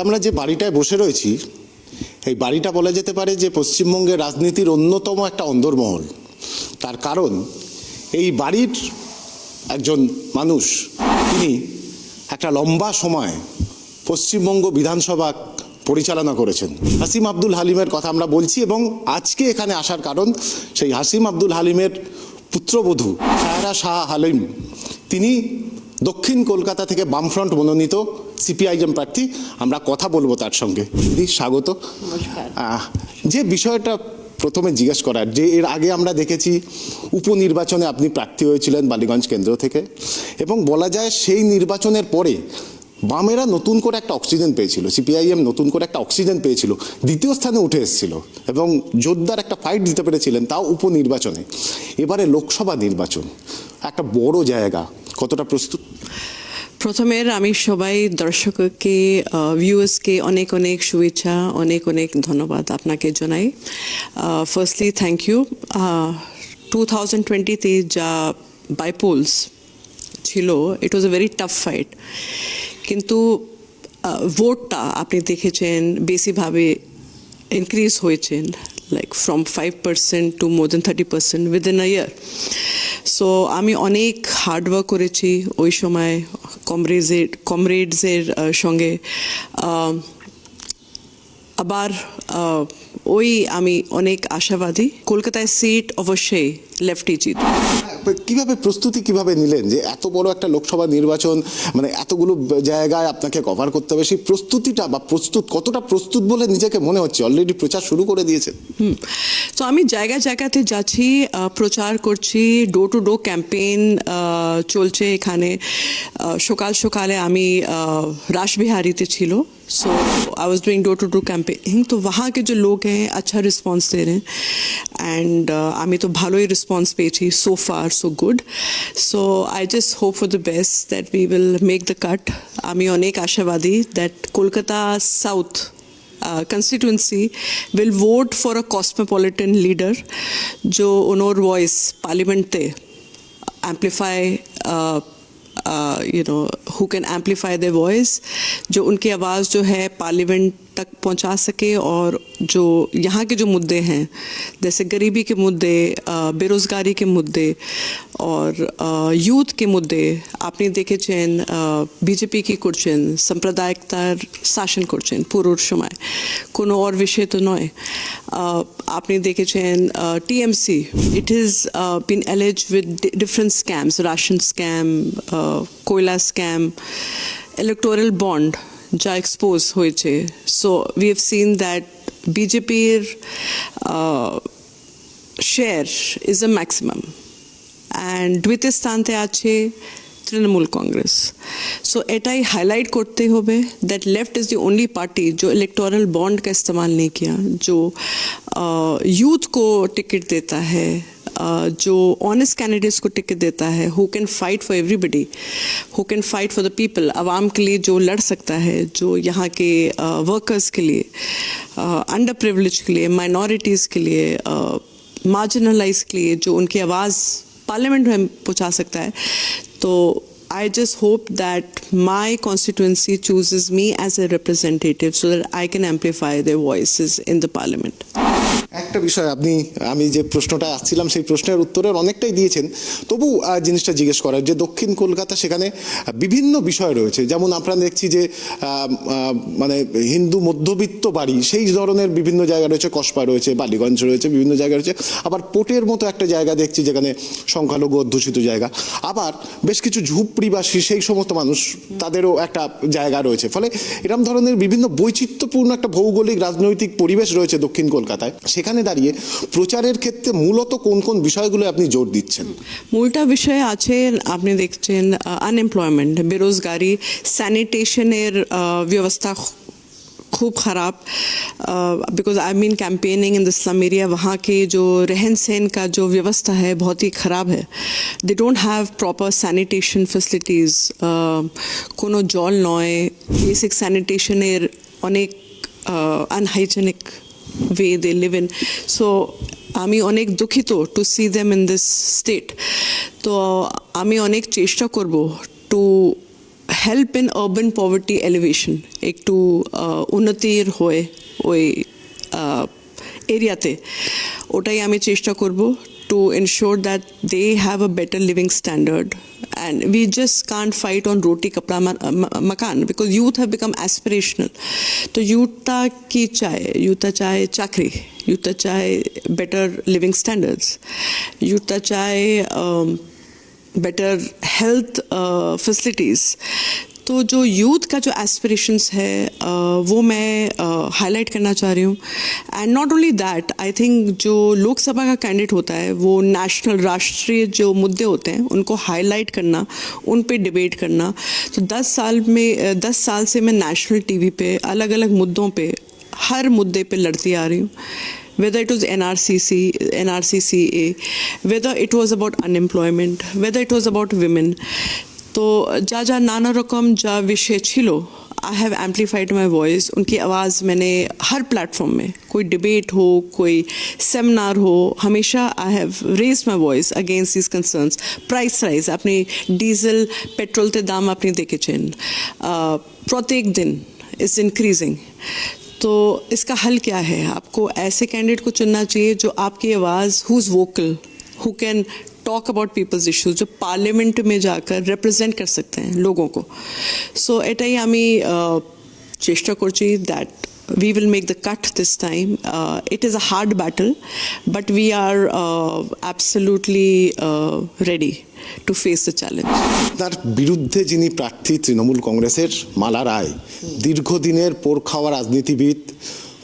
আমরা যে বাড়িটায় বসে রয়েছি এই বাড়িটা বলা যেতে পারে যে পশ্চিমবঙ্গের রাজনীতির অন্যতম একটা অন্দরমহল। তার কারণ এই বাড়ির একজন মানুষ, তিনি একটা লম্বা সময় পশ্চিমবঙ্গ বিধানসভা পরিচালনা করেছেন। হাসিম আব্দুল হালিমের কথা আমরা বলছি এবং আজকে এখানে আসার কারণ সেই হাসিম আব্দুল হালিমের পুত্রবধূ সায়রা শাহ হালিম, তিনি দক্ষিণ কলকাতা থেকে বামফ্রন্ট মনোনীত সিপিআইএম প্রার্থী। আমরা কথা বলবো তার সঙ্গে। দিদি স্বাগত। যে বিষয়টা প্রথমে জিজ্ঞেস করার, যে এর আগে আমরা দেখেছি উপনির্বাচনে আপনি প্রার্থী হয়েছিলেন বালিগঞ্জ কেন্দ্র থেকে, এবং বলা যায় সেই নির্বাচনের পরে বামেরা নতুন করে একটা অক্সিজেন পেয়েছিল, সিপিআইএম নতুন করে একটা অক্সিজেন পেয়েছিল, দ্বিতীয় স্থানে উঠে এসেছিল এবং জোরদার একটা ফাইট দিতে পেরেছিলেন, তাও উপনির্বাচনে। এবারে লোকসভা নির্বাচন, একটা বড় জায়গা, কতটা প্রস্তুত? প্রথমের আমি সবাই দর্শককে, ভিউয়ার্সকে অনেক অনেক শুভেচ্ছা, অনেক অনেক ধন্যবাদ আপনাকে জানাই। Firstly thank you. 2020-তে যা বাইপোলস ছিল, ইট ওয়াজ এ ভেরি টাফ ফাইট, কিন্তু ভোটটা আপনি দেখেছেন বেশিভাবে ইনক্রিজ হয়েছেন, like from 5% to more than 30% within a year. So আমি অনেক হার্ডওয়ার্ক করেছি ওই সময় কমরেডসের সঙ্গে। আবার ওই আমি অনেক আশাবাদী কলকাতায় সিট অবশ্যই লেফটই জিত। কিভাবে প্রস্তুতি কিভাবে নিলেন যে এত বড় একটা লোকসভা নির্বাচন, মানে এতগুলো জায়গায় আপনাকে কভার করতে হবে, সেই প্রস্তুতিটা বা কতটা প্রস্তুত বলে নিজেকে মনে হচ্ছে? অলরেডি প্রচার শুরু করে দিয়েছেন। তো আমি জায়গাতে যাচ্ছি, প্রচার করছি, ডোর টু ডোর ক্যাম্পেইন চলছে এখানে। সকালে আমি রাসবিহারীতে ছিল, so I was doing door to door campaigning. तो वहाँ के जो लोग हैं अच्छा रिस्पॉन्स दे रहे हैं, एंड আমি তো ভালোই রেসপন্স পেয়েছি। So far so good. So I just hope for the best that we will make the cut. আমি অনেক আশাবাদী that Kolkata south constituency will vote for a cosmopolitan leader जो उनोर वॉइस पार्लियामेंट ते amplify who can amplify their voice, जो उनकी आवाज़ जो है पार्लियामेंट तक पहुंचा सके, और जो यहाँ के जो मुद्दे हैं जैसे गरीबी के मुद्दे, बेरोज़गारी के मुद्दे और यूथ के मुद्दे আপনি দেখেছেন বিজেপি কি করছেন, সাম্প্রদায়িকতার শাসন করছেন পুরোর সময়, কোনো ওর বিষয় তো নয়। আপনি দেখেছেন TMC, it is been alleged with different scams, ration scam, কয়লা স্ক্যাম, ইলেকটোরাল বন্ড যা এক্সপোজ হয়েছে। So we have seen that বিজেপির share is a maximum, and দ্বিতীয় স্থানতে আছে তৃণমূল কংগ্রেস। सो एटाई हाईलाइट करते हुए that left is the only party जो इलेक्टोरल बॉन्ड का इस्तेमाल नहीं किया, जो यूथ को टिकट देता है, जो ऑनेस्ट कैंडिडेट्स को टिकट देता है, who can fight for everybody, who can fight for the people, आवाम के लिए जो लड़ सकता है, जो यहाँ के वर्कर्स के लिए, अंडर प्रिविलेज के लिए, माइनॉरिटीज़ के लिए, मार्जिनलाइज के लिए, जो उनकी आवाज़ पार्लियामेंट में पहुँचा सकता है। तो I just hope that my constituency chooses me as a representative so that I can amplify their voices in the parliament. একটা বিষয় আমি যে প্রশ্নটা আসছিলাম সেই প্রশ্নের উত্তরের অনেকটাই দিয়েছেন, তবু জিনিসটা জিজ্ঞেস করার যে দক্ষিণ কলকাতা, সেখানে বিভিন্ন বিষয় রয়েছে, যেমন আমরা দেখছি যে মানে হিন্দু মধ্যবিত্ত বাড়ি, সেই ধরনের বিভিন্ন জায়গা রয়েছে, কসবা রয়েছে, বালিগঞ্জ রয়েছে, বিভিন্ন জায়গা রয়েছে, আবার পোর্টের মতো একটা জায়গা দেখছি যেখানে সংখ্যালঘু অধ্যুষিত জায়গা, আবার বেশ কিছু ঝুপড়িবাসী সেই সমস্ত মানুষ, তাদেরও একটা জায়গা রয়েছে। ফলে এরকম ধরনের বিভিন্ন বৈচিত্র্যপূর্ণ একটা ভৌগোলিক রাজনৈতিক পরিবেশ রয়েছে দক্ষিণ কলকাতায়। সেখানে দাঁড়িয়ে প্রচারের ক্ষেত্রে মূলত কোন কোন বিষয়গুলো আপনি জোর দিচ্ছেন? মূলটা বিষয় আছে, আপনি দেখছেন আনএমপ্লয়মেন্ট, বেরোজগারি, স্যানিটেশনের ব্যবস্থা खूब ख़राब, because I mean campaigning in the slum area. वहाँ के जो रहन सहन का जो व्यवस्था है बहुत ही ख़राब है। They don't have proper sanitation facilities, कोनो जल नय, बेसिक सैनिटेशনের অনেক unhygienic way they live in. So আমি অনেক দুঃখিত to see them in this state. তো আমি অনেক চেষ্টা করব to help in urban poverty elevation একটু উন্নতির হয় ওই এরিয়াতে ওটাই আমি চেষ্টা করব to ensure that they have a better living standard. And we just can't fight on roti kapda makan because youth have become aspirational. So youth ki chahe chakri, youth chahe better living standards, youth chahe better health facilities. तो जो youth का जो aspirations है वो मैं highlight करना चाह रही हूँ. And not only that, I think जो लोकसभा का कैंडिडेट होता है वो नेशनल राष्ट्रीय जो मुद्दे होते हैं उनको हाईलाइट करना, उन पे डिबेट करना. तो 10 साल से मैं नेशनल टीवी पे अलग अलग मुद्दों पे हर मुद्दे पे लड़ती आ रही हूँ. Whether it was NRCCA, whether it was about unemployment, whether it was about women. तो जा नाना रकम जा विषय छिलो, I have amplified my voice. उनकी आवाज़ मैंने हर प्लेटफॉर्म में, कोई डिबेट हो, कोई सेमिनार हो, हमेशा I have raise my voice against this concerns. Price rise, अपनी डीजल पेट्रोल के दाम अपनी देखे चेन प्रत्येक दिन इज इंक्रीजिंग. तो इसका हल क्या है? आपको ऐसे कैंडिडेट को चुनना चाहिए जो आपकी आवाज़, who is vocal, who can talk about people's issues, जो पार्लियामेंट में जाकर रिप्रेजेंट कर सकते हैं लोगों को. सो एटाई आमी चेष्टा करছি that we will make the cut this time. It is a hard battle, but we are absolutely ready to face the challenge. তার বিরুদ্ধে যিনি প্রার্থী তৃণমূল কংগ্রেসের মালা রায়, দীর্ঘদিনের পোরখাওয়া রাজনীতিবিদ,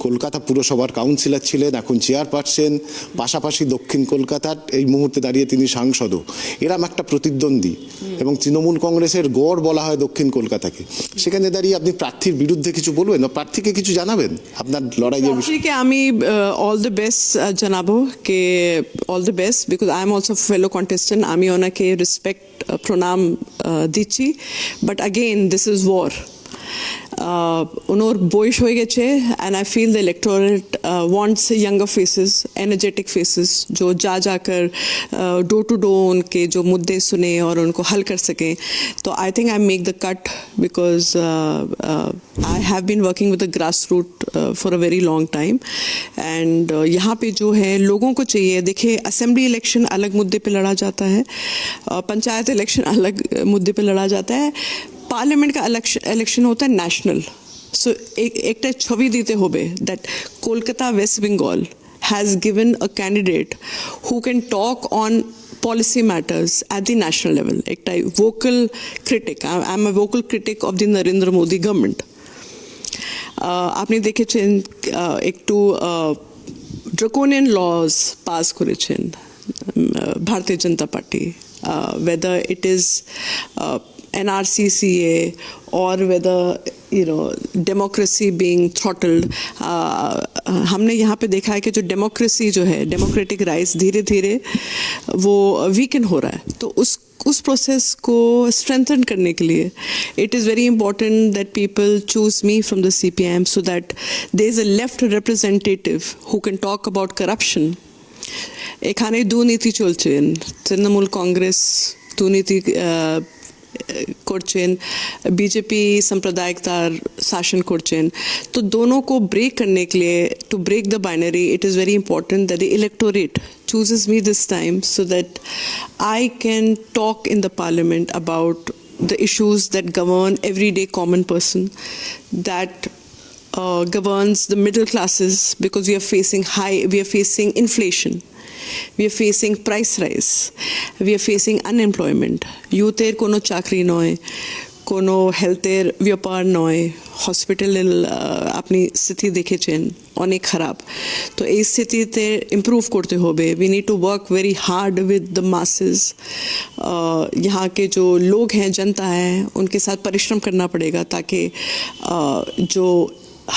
কলকাতা পুরসভার কাউন্সিলর ছিলেন, এখন চেয়ারপারসন, পাশাপাশি দক্ষিণ কলকাতার এই মুহূর্তে দাঁড়িয়ে তিনি সাংসদও. এরম একটা প্রতিদ্বন্দ্বী এবং তৃণমূল কংগ্রেসের গড় বলা হয় দক্ষিণ কলকাতাকে. সেখানে দাঁড়িয়ে আপনি প্রার্থীর বিরুদ্ধে কিছু বলবেন বা প্রার্থীকে কিছু জানাবেন আপনার লড়াইয়ের বিষয়ে? প্রার্থীকে আমি অল দ্য বেস্ট জানাবো, কে all the best, because I am also fellow contestant. আমি ওনাকে রেসপেক্ট প্রণাম দিচ্ছি, but again this is war. ওনার বয়স হয়ে গেছে, and I feel the electorate wants younger faces, energetic faces, जो जाकर डोर टू डोर उनके जो मुद्दे सुने और उनको हल कर सकें. तो I think I make the cut because I have been working with the grassroots for a very long time, and यहाँ पे जो है लोगों को चाहिए. देखिए, असेंबली इलेक्शन अलग मुद्दे पे लड़ा जाता है, पंचायत इलेक्शन अलग मुद्दे पे लड़ा जाता है, पार्लियामेंट का इलेक्शन होता है नेशनल. सो एक छवि देते होबे that Kolkata West Bengal has given a candidate who can talk on policy matters at the national level. एक vocal critic. I'm a vocal critic of the Narendra Modi government. आपने देखे एक टू draconian laws pass করেছেন Bharatiya Janata party, whether it is NRCCA or whether democracy being throttled. हमने यहाँ पे देखा है कि जो डेमोक्रेसी जो है, डेमोक्रेटिक राइट्स धीरे धीरे वो वीकन हो रहा है. तो उस प्रोसेस को स्ट्रेंथन करने के लिए it is very important that people choose me from the CPM so that there is a left representative who can talk about corruption. এখানে দুর্নীতি চলছেন, তৃণমূল কংগ্রেস দুর্নীতি করছেন, बीजेपी सांप्रदायिकतार शासन করছেন. तो दोनों को ब्रेक करने के लिए, to break the binary, it is very important that the electorate chooses me this time so that I can talk in the parliament about the issues that govern everyday common person, that governs the middle classes, because we are facing inflation. We are facing price rise. We are facing unemployment. Youther kono chakri noy, kono healther vyapar noy, hospital apni sthiti dekhechen onek kharab. To ei sthitite improve korte hobe. We need to work very hard with the masses. यहाँ के जो लोग हैं, जनता है, उनके साथ परिश्रम करना पड़ेगा ताकि जो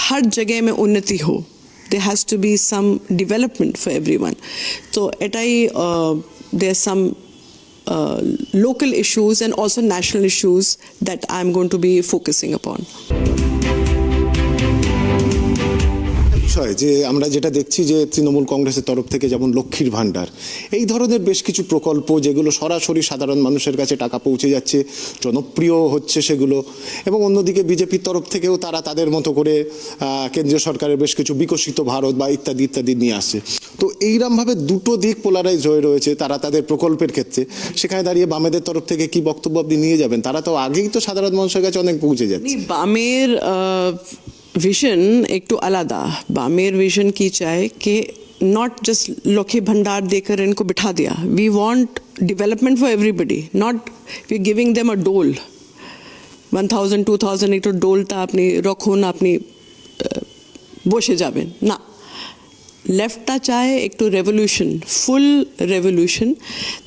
हर जगह में उन्नति हो. There has to be some development for everyone. So there's some local issues and also national issues that I'm going to be focusing upon. বিষয় যে আমরা যেটা দেখছি যে তৃণমূল কংগ্রেসের তরফ থেকে যেমন লক্ষ্মীর ভাণ্ডার এই ধরনের বেশ কিছু প্রকল্প যেগুলো সরাসরি সাধারণ মানুষের কাছে টাকা পৌঁছে যাচ্ছে, জনপ্রিয় হচ্ছে সেগুলো, এবং অন্যদিকে বিজেপির তরফ থেকেও তারা তাদের মতো করে কেন্দ্রীয় সরকারের বেশ কিছু বিকশিত ভারত বা ইত্যাদি ইত্যাদি নিয়ে আসছে। তো এইরকমভাবে দুটো দিক পোলারাইজ হয়ে রয়েছে তারা তাদের প্রকল্পের ক্ষেত্রে। সেখানে দাঁড়িয়ে বামেদের তরফ থেকে কি বক্তব্য আপনি নিয়ে যাবেন? তারা তো আগেই তো সাধারণ মানুষের কাছে অনেক পৌঁছে যাচ্ছে। বামের विजन एक तो अलादा। बामेर विजन की चाहे कि नॉट जस्ट लखे भंडार देकर इनको बिठा दिया। We want development for everybody, not we giving them a dole 1000 2000 एक तो डोल ता अपनी रखुन अपनी बसे जाबेन ना। लेफ्टটা চায় একটু revolution, full revolution.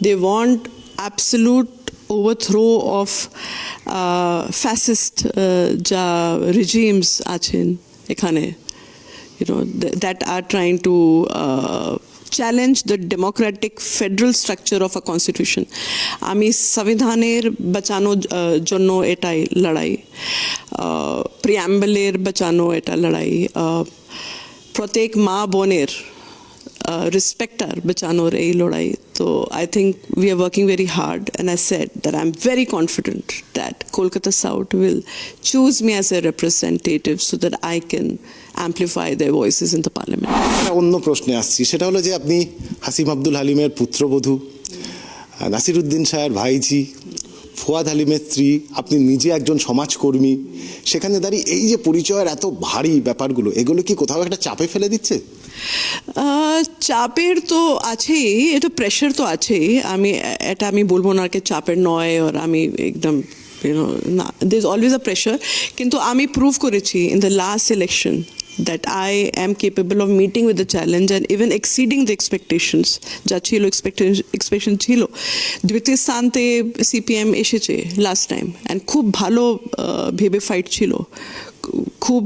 They want absolute overthrow of fascist ja regimes achen ekhane, you know, that are trying to challenge the democratic federal structure of a constitution. ami সংবিধানের বাঁচানো জন্য এটাই লড়াই, প্রিঅ্যাম্বলের বাঁচানো এটা লড়াই, প্রত্যেক মা বোনের respectar bachanor ei lodai. So I think we are working very hard, and I said that I'm very confident that Kolkata South will choose me as a representative so that I can amplify their voices in the parliament. অন্য প্রশ্নে আসছি, সেটা হলো যে আপনি হাসিম আব্দুল হালিমের পুত্রবধূ, নাসিরুদ্দিন শাহের ভাইঝি, ফুয়াদ হালিমের স্ত্রী, আপনি নিজে একজন সমাজকর্মী। সেখানে দাঁড়িয়ে এই যে পরিচয়ের এত ভারী ব্যাপারগুলো, এগুলো কি কোথাও একটা চাপে ফেলে দিচ্ছে? চাপের তো আছেই, এটা প্রেশার তো আছেই। এটা আমি বলবো না কি চাপের নয়, আর আমি একদম না, there is always a pressure. কিন্তু আমি প্রুভ করেছি in the last election that I am capable of meeting with the challenge and even exceeding the expectations. যা ছিল expectation ছিল। দ্বিতীয় স্থানতে সিপিএম এসেছে লাস্ট টাইম, অ্যান্ড খুব ভালো ভেবে ফাইট ছিল, খুব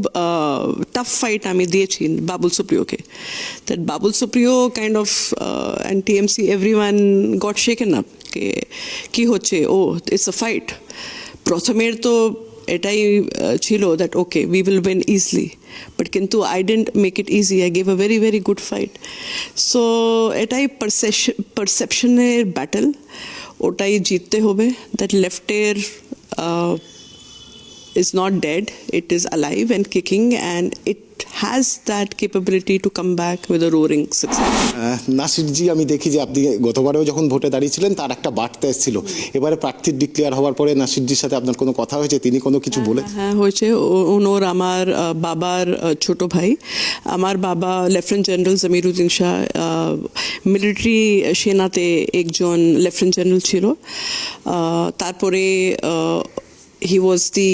টাফ ফাইট আমি দিয়েছি Babul সুপ্রিয়োকে। That Babul Supriyo kind of and TMC everyone got shaken up কে কি হচ্ছে, ও ইটস আ ফাইট। প্রথমের তো এটাই ছিল that okay we will win easily, but কিন্তু I didn't make it easy, I gave a very very good fight. So এটাই পারসেপশনের ব্যাটল, ওটাই জিততে হবে। দ্যাট লেফটের is not dead, it is alive and kicking, and it has that capability to come back with a roaring success. নাসিরজি, আমি দেখি যে আপনি গতবারেও যখন ভোটে দাঁড়িয়েছিলেন তার একটা বার্তা এসেছিল, এবারে প্রার্থীর ডিক্লেয়ার হওয়ার পরে নাসিরজির সাথে আপনার কোনো কথা হয়েছে? তিনি কোনো কিছু বলে? হ্যাঁ হয়েছে। ওনোর আমার বাবার ছোট ভাই। আমার বাবা lieutenant general Zameeruddin Shah, military সেনাতে একজন লেফটেন্যান্ট জেনারেল ছিল। তারপরে he was the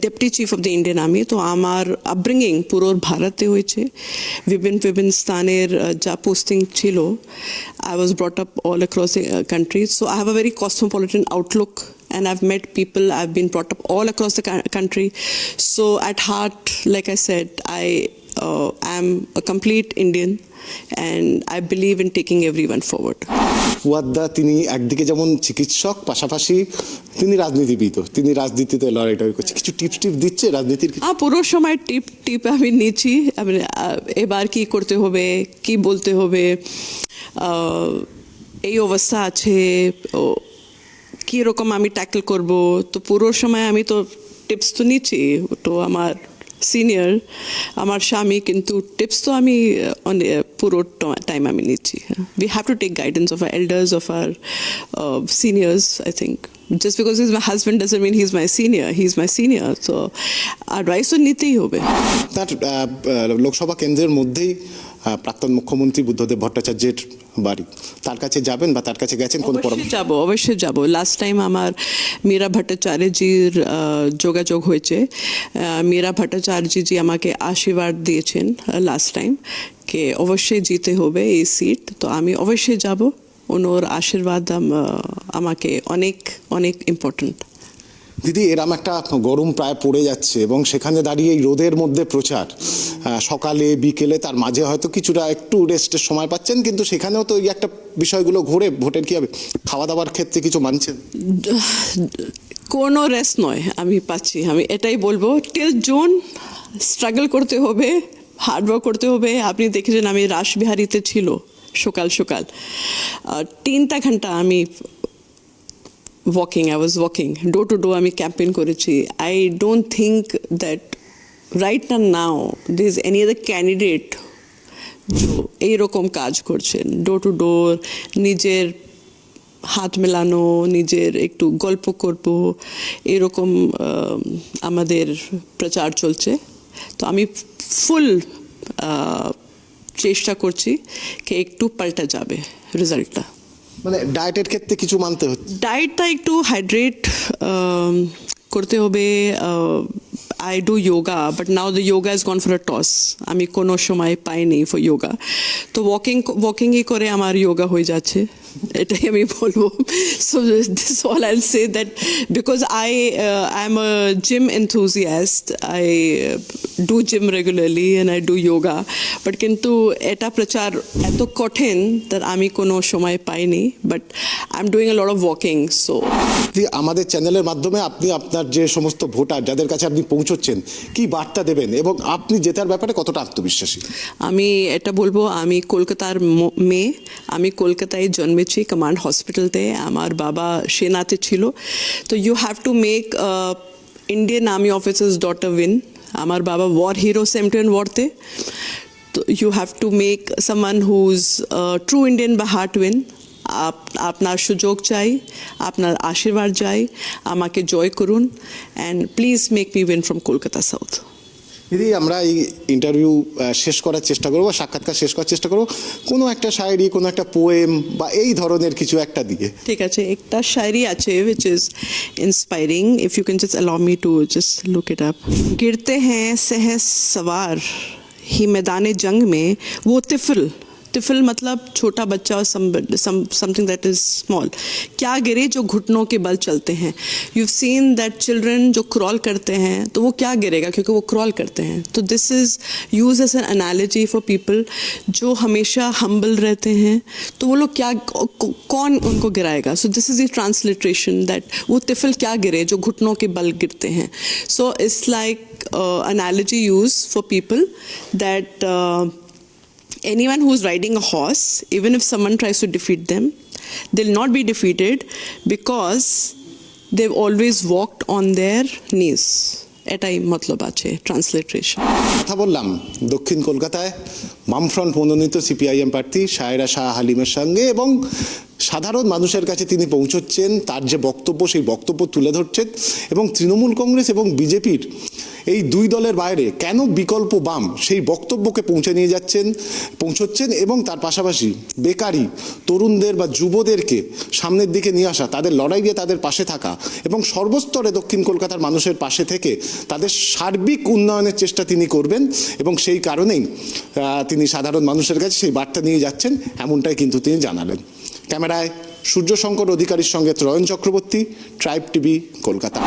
deputy chief of the Indian Army. তো আমার আপব্রিঙ্গিং পুরো ভারতে হয়েছে, বিভিন্ন স্থানের যা পোস্টিং ছিল। I was brought up all across the country, so I have a very cosmopolitan outlook, and I've met people, I've been brought up all across the country. So at heart, like I said, I am a complete Indian, and I believe in taking everyone forward. ফুয়াদ্দা তিনি একদিকে যেমন চিকিৎসক, পাশাপাশি তিনি রাজনীতিবিদ, তিনি রাজনীতিতে লড়াইটা করছে। কিছু টিপস দিচ্ছে রাজনীতির? পুরো সময় টিপ আমি নিচ্ছি। এবার কি করতে হবে, কি বলতে হবে, এই অবস্থা আছে, কি রকম আমি ট্যাকল করব। তো পুরো সময় আমি তো টিপস তো নিচ্ছি। তো আমার সিনিয়র, আমার স্বামী, কিন্তু টিপস তো আমি পুরো টাইম আমি নিচ্ছি। We have to take guidance of our elders, of our seniors. I think just because he's my husband doesn't mean he's my senior. He's my senior, so advice তো নিতেই হবে। তার লোকসভা কেন্দ্রের মধ্যেই প্রাক্তন মুখ্যমন্ত্রী বুদ্ধদেব ভট্টাচার্যের বাড়ি, তার কাছে যাবেন বা তার কাছে গেছেন? কোন পরামর্শ? অবশ্যই যাব। লাস্ট টাইম আমার মীরা ভট্টাচার্যজির যোগাযোগ হয়েছে। মীরা ভট্টাচার্যজি আমাকে আশীর্বাদ দিয়েছেন লাস্ট টাইম কে অবশ্যই জিতে হবে এই সিট। তো আমি অবশ্যই যাব, ওনার আশীর্বাদ আমাকে অনেক অনেক ইম্পর্টেন্ট। দিদি, এরম একটা গরম প্রায় পড়ে যাচ্ছে, এবং সেখানে দাঁড়িয়ে এই রোদের মধ্যে প্রচার, সকালে বিকেলে, তার মাঝে হয়তো কিছুটা একটু রেস্টের সময় পাচ্ছেন, কিন্তু সেখানেও তো এই একটা বিষয়গুলো ঘুরে ভোটের কি হবে, খাওয়া দাওয়ার ক্ষেত্রে কিছু মানছেন? কোনো রেস্ট নয় আমি পাচ্ছি। আমি এটাই বলবো, টিল জুন স্ট্রাগল করতে হবে, হার্ডওয়ার্ক করতে হবে। আপনি দেখেছেন আমি রাসবিহারীতে ছিল সকাল সকাল 3 ঘন্টা আমি I was walking door to door আমি ক্যাম্পেইন করেছি। I don't think that right now there is any other candidate जो এইরকম কাজ করছেন, ডোর টু ডোর নিজের হাত মেলানো, নিজের একটু গল্প করব, এরকম আমাদের প্রচার চলছে। তো আমি ফুল চেষ্টা করছি কি একটু পাল্টা যাবে রেজাল্টটা। মানে ডায়েটের ক্ষেত্রে কিছু মানতে হচ্ছে? ডায়েটটা একটু হাইড্রেট করতে হবে। I do yoga, but now the yoga has gone for a toss. আমি কোনো সময় পাইনি for yoga. তো ওয়াকিংই করে আমার yoga হয়ে যাচ্ছে, এটাই আমি বলবো। So this is all I'll say, that because I'm a gym enthusiast, I do gym regularly and I do yoga, but কিন্তু এটা প্রচার এত কঠিন that আমি কোনো সময় পাইনি, but I'm doing a lot of walking. So আমাদের চ্যানেলের মাধ্যমে আপনি আপনার যে সমস্ত ভোটার যাদের কাছে আপনি পৌঁছচ্ছেন কি বার্তা দেবেন এবং আপনি জেতার ব্যাপারে কতটা আত্মবিশ্বাসী? আমি এটা বলবো, আমি কলকাতার মেয়ে, আমি কলকাতায় জন্মেছি কমান্ড হসপিটালতে, আমার বাবা সেনাতে ছিল। তো you have to make Indian army officer's daughter win. আমার বাবা ওয়ার হিরো 71 ওয়ারতে। তো you have to make someone who is true Indian by heart win. আপনার সুযোগ চাই, আপনার আশীর্বাদ চাই, আমাকে জয় করুন and please make me win from Kolkata South. দিদি, আমরা এই ইন্টারভিউ শেষ করার চেষ্টা করবো, সাক্ষাৎকার শেষ করার চেষ্টা করবো কোনো একটা শায়রি, কোনো একটা পোয়েম বা এই ধরনের কিছু একটা দিয়ে। ঠিক আছে, একটা শায়রি আছে which is inspiring, if you can just allow me to just look it up. गिरते हैं सहज सवार ही मैदान जंग में वो तिफल मतलब छोटा बच्चा और समथिंग दैट इज स्मॉल, क्या गिरे जो घुटनों के बल चलते हैं। You have seen that children जो क्रॉल करते हैं तो वो क्या गिरेगा, क्योंकि वो क्रॉल करते हैं। तो this is use as an analogy for people जो हमेशा हम्बल रहते हैं, तो वो लोग क्या, कौन उनको गिराएगा। So this is the transliteration, that वो तिफल क्या गिरे जो घुटनों के बल गिरते हैं। So it's like analogy used for people that anyone who's riding a horse, even if someone tries to defeat them, they'll not be defeated because they've always walked on their knees. এটাই মতলব আছে transliteration. কথা বললাম দক্ষিণ কলকাতায় বামফ্রন্ট মনোনীত CPIM প্রার্থী সায়রা শাহ হালিমের সঙ্গে, এবং সাধারণ মানুষের কাছে তিনি পৌঁছচ্ছেন, তার যে বক্তব্য সেই বক্তব্য তুলে ধরছেন, এবং তৃণমূল কংগ্রেস এবং বিজেপির এই দুই দলের বাইরে কেন বিকল্প বাম সেই বক্তব্যকে পৌঁছচ্ছেন, এবং তার পাশাপাশি বেকারি তরুণদের বা যুবদেরকে সামনের দিকে নিয়ে আসা, তাদের লড়াইয়ে তাদের পাশে থাকা এবং সর্বস্তরে দক্ষিণ কলকাতার মানুষের পাশে থেকে তাদের সার্বিক উন্নয়নের চেষ্টা তিনি করবেন, এবং সেই কারণেই তিনি সাধারণ মানুষের কাছে সেই বার্তা নিয়ে যাচ্ছেন, এমনটাই কিন্তু তিনি জানালেন। ক্যামেরায় সূর্যশঙ্কর অধিকারীর সঙ্গে ত্রয়ন চক্রবর্তী, ট্রাইব টিভি, কলকাতা।